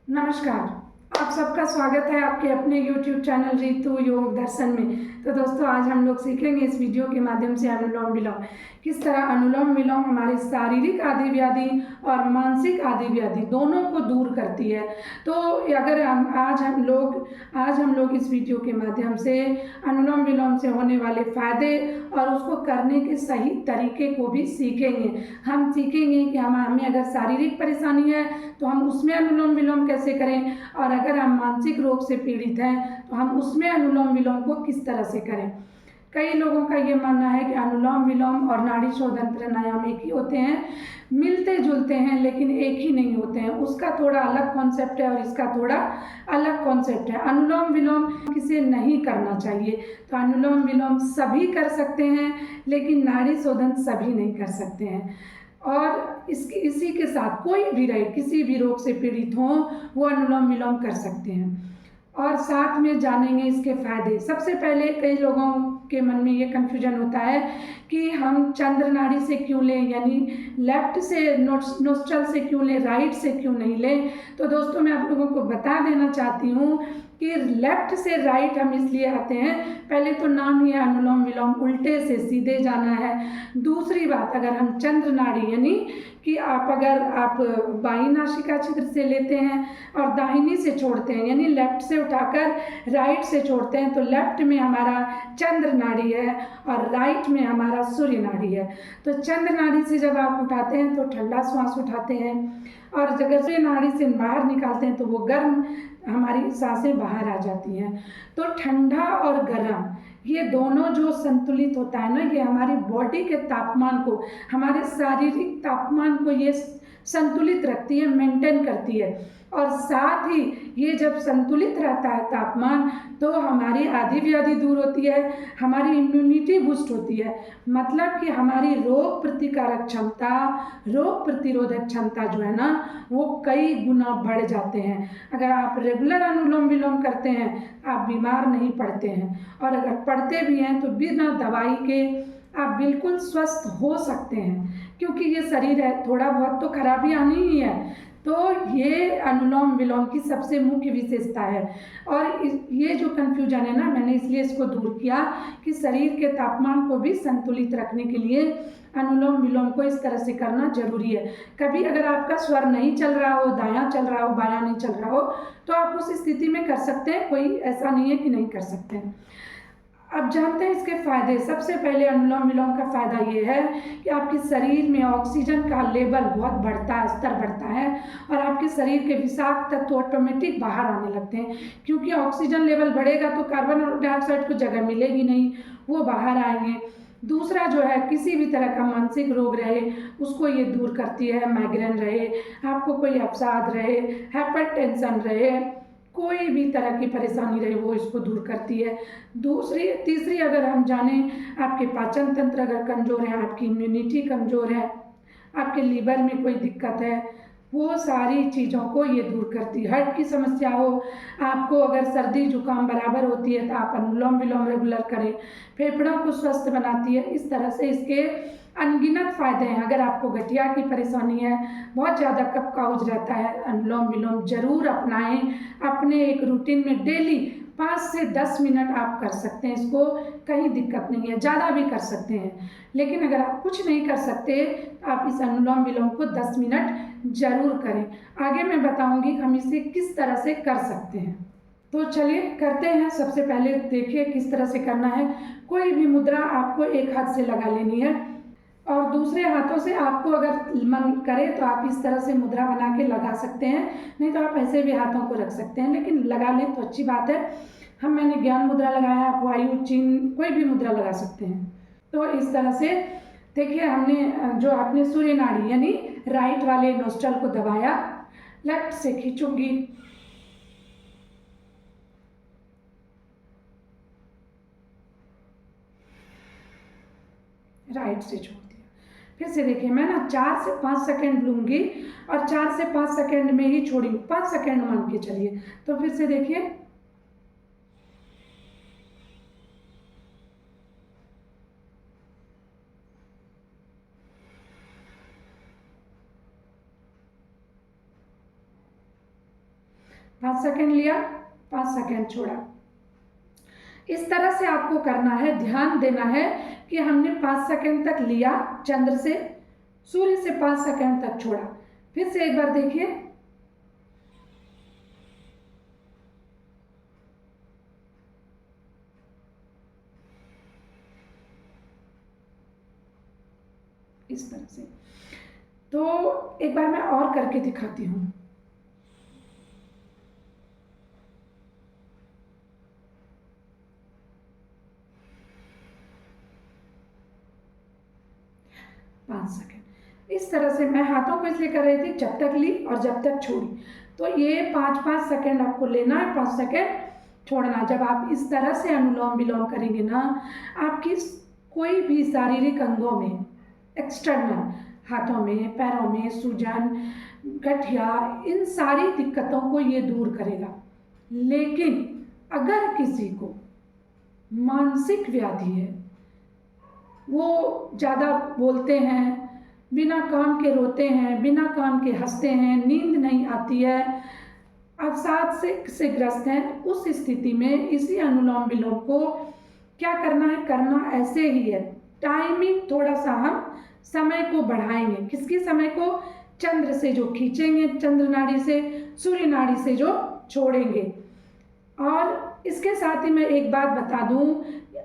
नमस्कार। आप सबका स्वागत है आपके अपने YouTube चैनल रितु योग दर्शन में। तो दोस्तों, आज हम लोग सीखेंगे इस वीडियो के माध्यम से अनुलोम विलोम। किस तरह अनुलोम विलोम हमारी शारीरिक आदि व्याधि और मानसिक आदि व्याधि दोनों को दूर करती है। तो अगर आज हम लोग इस वीडियो के माध्यम से अनुलोम विलोम से होने वाले फायदे और उसको करने के सही तरीके को भी सीखेंगे। हम सीखेंगे कि हमें अगर शारीरिक परेशानी है तो हम उसमें अनुलोम विलोम कैसे करें, और अगर हम मानसिक रोग से पीड़ित हैं तो हम उसमें अनुलोम विलोम को किस तरह से करें। कई लोगों का ये मानना है कि अनुलोम विलोम और नाड़ी शोधन प्राणायाम एक ही होते हैं, मिलते जुलते हैं लेकिन एक ही नहीं होते हैं। उसका थोड़ा अलग कॉन्सेप्ट है और इसका थोड़ा अलग कॉन्सेप्ट है। अनुलोम विलोम किसे नहीं करना चाहिए, तो अनुलोम विलोम सभी कर सकते हैं लेकिन नाड़ी शोधन सभी नहीं कर सकते हैं। और इसी के साथ कोई भी रहे, किसी भी रोग से पीड़ित हो, वो अनुलोम विलोम कर सकते हैं। और साथ में जानेंगे इसके फायदे। सबसे पहले कई लोगों के मन में ये कन्फ्यूजन होता है कि हम चंद्र नाड़ी से क्यों लें, यानी लेफ्ट से नोस्ट्रल से क्यों लें, राइट से क्यों नहीं लें। तो दोस्तों, मैं आप लोगों को बता देना चाहती हूँ कि लेफ्ट से राइट हम इसलिए आते हैं, पहले तो नाम ही है अनुलोम विलोम, उल्टे से सीधे जाना है। दूसरी बात, अगर हम चंद्र नाड़ी यानी कि अगर आप बाई नासिका छिद्र से लेते हैं और दाहिनी से छोड़ते हैं, यानी लेफ्ट से उठाकर राइट से छोड़ते हैं, तो लेफ्ट में हमारा चंद्र नाड़ी है और राइट में हमारा सूर्य नाड़ी है। तो चंद्र नाड़ी से जब आप उठाते हैं तो ठंडा श्वास उठाते हैं, और अगर सूर्य नाड़ी से बाहर निकालते हैं तो वो गर्म हमारी सांसें बाहर आ जाती हैं। तो ठंडा और गर्म ये दोनों जो संतुलित होता है ना, ये हमारी बॉडी के तापमान को, हमारे शारीरिक तापमान को ये संतुलित रखती है, मेंटेन करती है। और साथ ही ये जब संतुलित रहता है तापमान, तो हमारी आदि व्याधि दूर होती है, हमारी इम्यूनिटी बूस्ट होती है। मतलब कि हमारी रोग प्रतिकारक क्षमता, रोग प्रतिरोधक क्षमता जो है ना, वो कई गुना बढ़ जाते हैं। अगर आप रेगुलर अनुलोम विलोम करते हैं, आप बीमार नहीं पड़ते हैं, और अगर पड़ते भी हैं तो बिना दवाई के आप बिल्कुल स्वस्थ हो सकते हैं, क्योंकि ये शरीर है, थोड़ा बहुत तो खराबी आनी ही है। तो ये अनुलोम विलोम की सबसे मुख्य विशेषता है। और ये जो कन्फ्यूजन है ना, मैंने इसलिए इसको दूर किया कि शरीर के तापमान को भी संतुलित रखने के लिए अनुलोम विलोम को इस तरह से करना जरूरी है। कभी अगर आपका स्वर नहीं चल रहा हो, दायां चल रहा हो, बायां नहीं चल रहा हो, तो आप उस स्थिति में कर सकते हैं, कोई ऐसा नहीं है कि नहीं कर सकते हैं। अब जानते हैं इसके फायदे। सबसे पहले अनुलोम विलोम का फायदा ये है कि आपके शरीर में ऑक्सीजन का लेवल बहुत बढ़ता है, स्तर बढ़ता है, और आपके शरीर के विषाक्त तत्व ऑटोमेटिक बाहर आने लगते हैं, क्योंकि ऑक्सीजन लेवल बढ़ेगा तो कार्बन डाइऑक्साइड को जगह मिलेगी नहीं, वो बाहर आएंगे। दूसरा जो है, किसी भी तरह का मानसिक रोग रहे उसको ये दूर करती है। माइग्रेन रहे, आपको कोई अवसाद रहे, हाइपरटेंशन रहे, कोई भी तरह की परेशानी रहे, वो इसको दूर करती है। तीसरी अगर हम जाने, आपके पाचन तंत्र अगर कमज़ोर है, आपकी इम्यूनिटी कमज़ोर है, आपके लीवर में कोई दिक्कत है, वो सारी चीज़ों को ये दूर करती है। हार्ट की समस्या हो, आपको अगर सर्दी जुकाम बराबर होती है, तो आप अनुलोम विलोम रेगुलर करें, फेफड़ों को स्वस्थ बनाती है। इस तरह से इसके अनगिनत फायदे हैं। अगर आपको गठिया की परेशानी है, बहुत ज़्यादा कफ काउज रहता है, अनुलोम विलोम जरूर अपनाएं। अपने एक रूटीन में डेली 5 से 10 मिनट आप कर सकते हैं इसको, कहीं दिक्कत नहीं है, ज़्यादा भी कर सकते हैं। लेकिन अगर आप कुछ नहीं कर सकते, आप इस अनुलोम विलोम को 10 मिनट जरूर करें। आगे मैं बताऊंगी हम इसे किस तरह से कर सकते हैं। तो चलिए करते हैं। सबसे पहले देखिए किस तरह से करना है। कोई भी मुद्रा आपको एक हाथ से लगा लेनी है, और दूसरे हाथों से आपको अगर मन करे तो आप इस तरह से मुद्रा बना के लगा सकते हैं, नहीं तो आप ऐसे भी हाथों को रख सकते हैं, लेकिन लगा लें तो अच्छी बात है। मैंने ज्ञान मुद्रा लगाया, आप वायु चिन्ह कोई भी मुद्रा लगा सकते हैं। तो इस तरह से देखिए, हमने जो आपने सूर्य नाड़ी यानी राइट वाले नोस्ट्रल को दबाया, लेफ्ट से खींचूंगी, राइट से छोड़ दिया। फिर से देखिए, मैं ना 4 से 5 सेकेंड लूंगी और 4 से 5 सेकेंड में ही छोड़ूंगी, 5 सेकेंड मान के चलिए। तो फिर से देखिए, 5 सेकंड लिया, 5 सेकंड छोड़ा। इस तरह से आपको करना है, ध्यान देना है कि हमने 5 सेकंड तक लिया चंद्र से, सूर्य से 5 सेकंड तक छोड़ा। फिर से एक बार देखिए, इस तरह से। तो एक बार मैं और करके दिखाती हूँ। पाँच सेकंड इस तरह से मैं हाथों को इसलिए कर रही थी, जब तक ली और जब तक छोड़ी। तो ये 5-5 सेकंड आपको लेना है, 5 सेकंड छोड़ना। जब आप इस तरह से अनुलोम विलोम करेंगे ना, आपकी कोई भी शारीरिक अंगों में, एक्सटर्नल, हाथों में, पैरों में सूजन, गठिया, इन सारी दिक्कतों को ये दूर करेगा। लेकिन अगर किसी को मानसिक व्याधि है, वो ज़्यादा बोलते हैं, बिना काम के रोते हैं, बिना काम के हंसते हैं, नींद नहीं आती है, अवसाद से ग्रस्त हैं, उस स्थिति में इसी अनुलोम विलोम को क्या करना है, करना ऐसे ही है। टाइमिंग थोड़ा सा हम समय को बढ़ाएंगे। किसकी समय को? चंद्र से जो खींचेंगे, चंद्र नाड़ी से, सूर्य नाड़ी से जो छोड़ेंगे। और इसके साथ ही मैं एक बात बता दूं,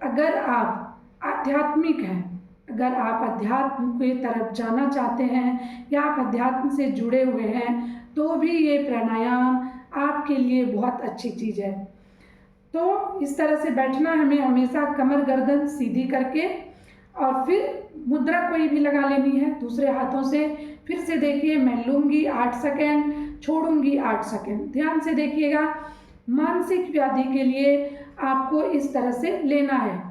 अगर आप आध्यात्मिक हैं, अगर आप अध्यात्म की तरफ जाना चाहते हैं या आप अध्यात्म से जुड़े हुए हैं, तो भी ये प्राणायाम आपके लिए बहुत अच्छी चीज़ है। तो इस तरह से बैठना हमें हमेशा, कमर गर्दन सीधी करके, और फिर मुद्रा कोई भी लगा लेनी है दूसरे हाथों से। फिर से देखिए, मैं लूँगी 8 सेकेंड, छोड़ूंगी 8 सेकेंड। ध्यान से देखिएगा, मानसिक व्याधि के लिए आपको इस तरह से लेना है।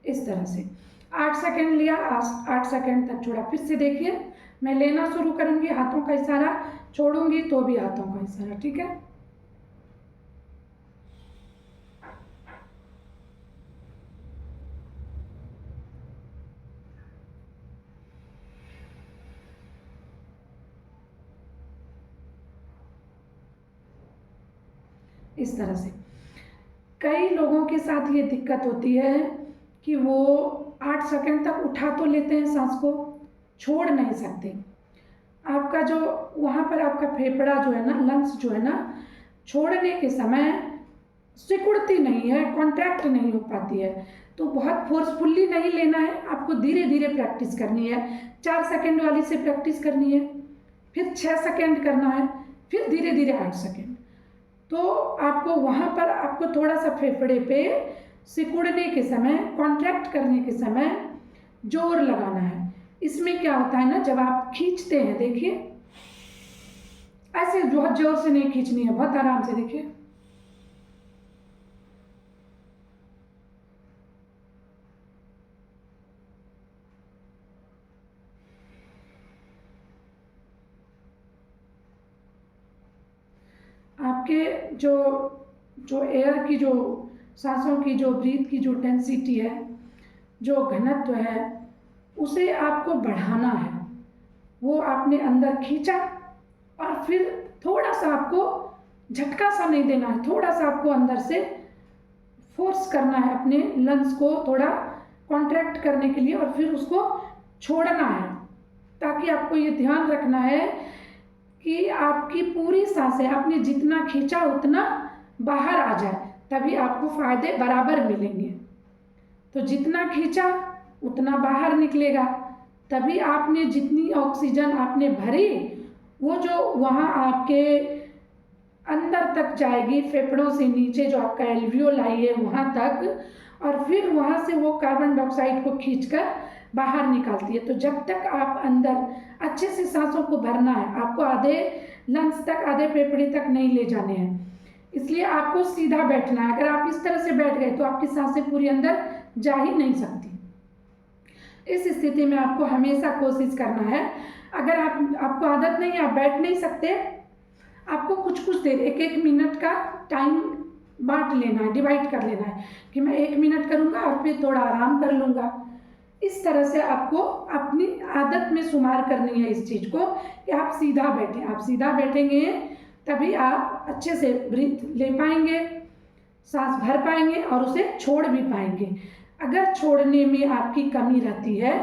इस तरह से 8 सेकंड लिया, 8 सेकंड तक छोड़ा। फिर से देखिए, मैं लेना शुरू करूंगी, हाथों का इशारा, छोड़ूंगी तो भी हाथों का इशारा, ठीक है। इस तरह से कई लोगों के साथ ये दिक्कत होती है कि वो 8 सेकंड तक उठा तो लेते हैं सांस को, छोड़ नहीं सकते। आपका जो वहाँ पर आपका फेफड़ा जो है ना, लंग्स जो है ना, छोड़ने के समय सिकुड़ती नहीं है, कॉन्ट्रैक्ट नहीं हो पाती है। तो बहुत फोर्सफुल्ली नहीं लेना है, आपको धीरे धीरे प्रैक्टिस करनी है। 4 सेकंड वाली से प्रैक्टिस करनी है, फिर 6 सेकंड करना है, फिर धीरे धीरे 8 सेकंड। तो आपको वहाँ पर आपको थोड़ा सा फेफड़े पे सिकुड़ने के समय, कॉन्ट्रैक्ट करने के समय जोर लगाना है। इसमें क्या होता है ना, जब आप खींचते हैं, देखिए ऐसे बहुत जोर से नहीं खींचनी है, बहुत आराम से देखिए। आपके जो जो एयर की, जो सांसों की, जो ब्रीथ की जो डेंसिटी है, जो घनत्व है, उसे आपको बढ़ाना है। वो आपने अंदर खींचा और फिर थोड़ा सा आपको झटका सा नहीं देना है, थोड़ा सा आपको अंदर से फोर्स करना है अपने लंग्स को थोड़ा कॉन्ट्रैक्ट करने के लिए, और फिर उसको छोड़ना है। ताकि आपको ये ध्यान रखना है कि आपकी पूरी सांसें, आपने जितना खींचा उतना बाहर आ जाए, तभी आपको फायदे बराबर मिलेंगे। तो जितना खींचा उतना बाहर निकलेगा, तभी आपने जितनी ऑक्सीजन आपने भरी, वो जो वहाँ आपके अंदर तक जाएगी, फेफड़ों से नीचे जो आपका एल्वियोलाई है वहाँ तक, और फिर वहाँ से वो कार्बन डाइऑक्साइड को खींचकर बाहर निकालती है। तो जब तक आप अंदर अच्छे से सांसों को भरना है, आपको आधे लंग्स तक, आधे फेफड़े तक नहीं ले जाने हैं। इसलिए आपको सीधा बैठना है। अगर आप इस तरह से बैठ गए तो आपकी सांसें पूरी अंदर जा ही नहीं सकती। इस स्थिति में आपको हमेशा कोशिश करना है, अगर आपको आदत नहीं, आप बैठ नहीं सकते, आपको कुछ कुछ देर 1-1 मिनट का टाइम बांट लेना है, डिवाइड कर लेना है कि मैं 1 मिनट करूँगा और फिर थोड़ा आराम कर लूँगा। इस तरह से आपको अपनी आदत में शुमार करनी है इस चीज़ को कि आप सीधा बैठें। आप सीधा बैठेंगे तभी आप अच्छे से ब्रीथ ले पाएंगे, सांस भर पाएंगे और उसे छोड़ भी पाएंगे। अगर छोड़ने में आपकी कमी रहती है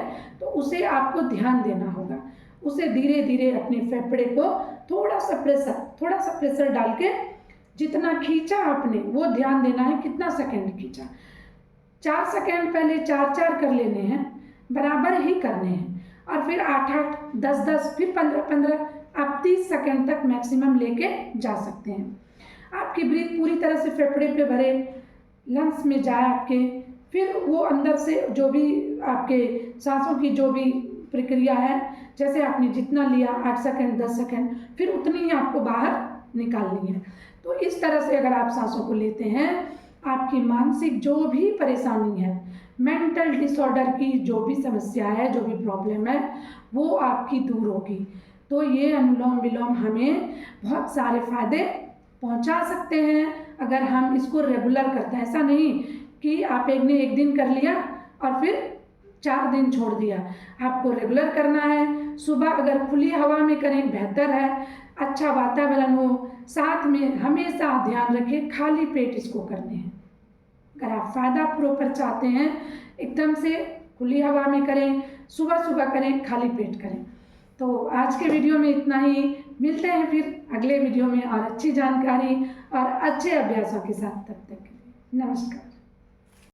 तो उसे आपको ध्यान देना होगा। उसे धीरे धीरे अपने फेफड़े को थोड़ा सा प्रेशर डाल के जितना खींचा आपने वो ध्यान देना है, कितना सेकंड खींचा। 4 सेकंड पहले 4-4 कर लेने हैं, बराबर ही करने हैं, और फिर 8-8, 10-10, फिर 15-15, आप 30 सेकंड तक मैक्सिमम लेके जा सकते हैं। आपकी ब्रीथ पूरी तरह से फेफड़े पे भरे, लंग्स में जाए आपके, फिर वो अंदर से जो भी आपके सांसों की जो भी प्रक्रिया है, जैसे आपने जितना लिया 8 सेकंड 10 सेकंड, फिर उतनी ही आपको बाहर निकालनी है। तो इस तरह से अगर आप सांसों को लेते हैं, आपकी मानसिक जो भी परेशानी है, मेंटल डिसऑर्डर की जो भी समस्या है, जो भी प्रॉब्लम है, वो आपकी दूर होगी। तो ये अनुलोम विलोम हमें बहुत सारे फायदे पहुंचा सकते हैं अगर हम इसको रेगुलर करते हैं। ऐसा नहीं कि आप एक दिन कर लिया और फिर 4 दिन छोड़ दिया। आपको रेगुलर करना है। सुबह अगर खुली हवा में करें बेहतर है, अच्छा वातावरण हो, साथ में हमेशा ध्यान रखें खाली पेट इसको करने हैं। अगर आप फ़ायदा प्रॉपर चाहते हैं, एकदम से खुली हवा में करें, सुबह सुबह करें, खाली पेट करें। तो आज के वीडियो में इतना ही। मिलते हैं फिर अगले वीडियो में और अच्छी जानकारी और अच्छे अभ्यासों के साथ। तब तक के लिए नमस्कार।